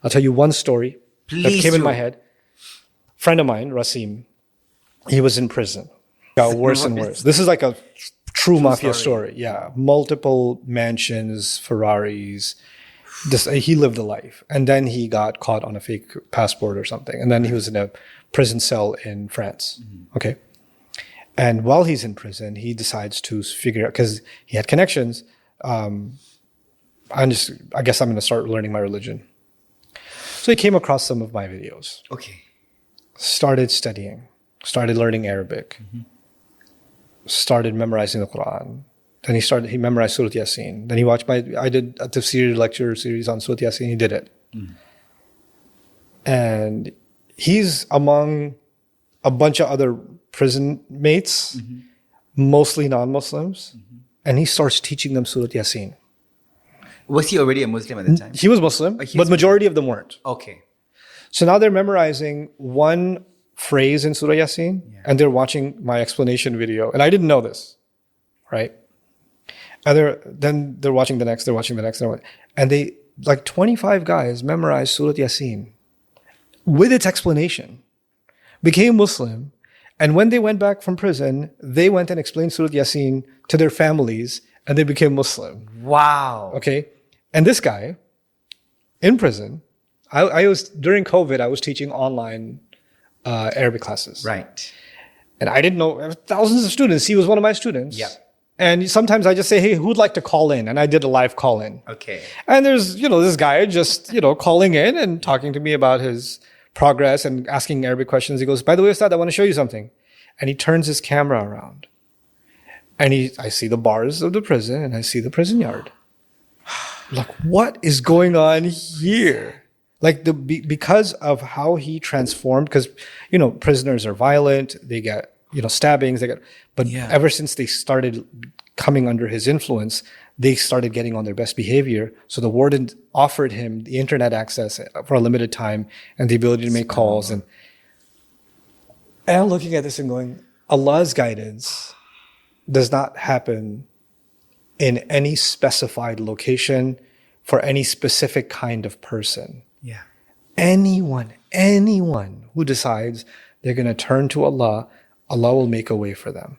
I'll tell you one story that Please came in do. my head. Friend of mine, Rasim, he was in prison. Got worse and worse. This is like a true mafia story. Yeah. Multiple mansions, Ferraris. He lived a life. And then he got caught on a fake passport or something. And then he was in a prison cell in France. Okay. And while he's in prison, he decides to figure out, because he had connections, I guess I'm going to start learning my religion. So he came across some of my videos. Okay. Started studying. Started learning Arabic. Started memorizing the Quran. Then he memorized Surah Yasin. Then I did a tafsir lecture series on Surah Yasin. He did it. And he's among a bunch of other prison mates, mostly non-Muslims. And he starts teaching them Surah Yasin. Was he already a Muslim at the time? He was Muslim, but majority of them weren't. Okay. So now they're memorizing one phrase in Surah Yasin, and they're watching my explanation video. And I didn't know this, right? And then they're watching the next, and they, like 25 guys memorized Surah Yasin with its explanation, became Muslim. And when they went back from prison, they went and explained Surah Yasin to their families, and they became Muslim. Wow. Okay. And this guy in prison, I was, during COVID, I was teaching online Arabic classes. Right. And I didn't know, thousands of students. He was one of my students. Yeah. And sometimes I just say, hey, who'd like to call in? And I did a live call in. Okay. And there's, this guy just, calling in and talking to me about his progress and asking Arabic questions. He goes, by the way, Ustad, I want to show you something. And he turns his camera around. And I see the bars of the prison and I see the prison yard. Like, what is going on here? Like because of how he transformed, because, prisoners are violent, they get, stabbings, ever since they started coming under his influence, they started getting on their best behavior. So the warden offered him the internet access for a limited time and the ability to make calls. And I'm looking at this and going, Allah's guidance does not happen in any specified location for any specific kind of person. Yeah. Anyone who decides they're going to turn to Allah, Allah will make a way for them.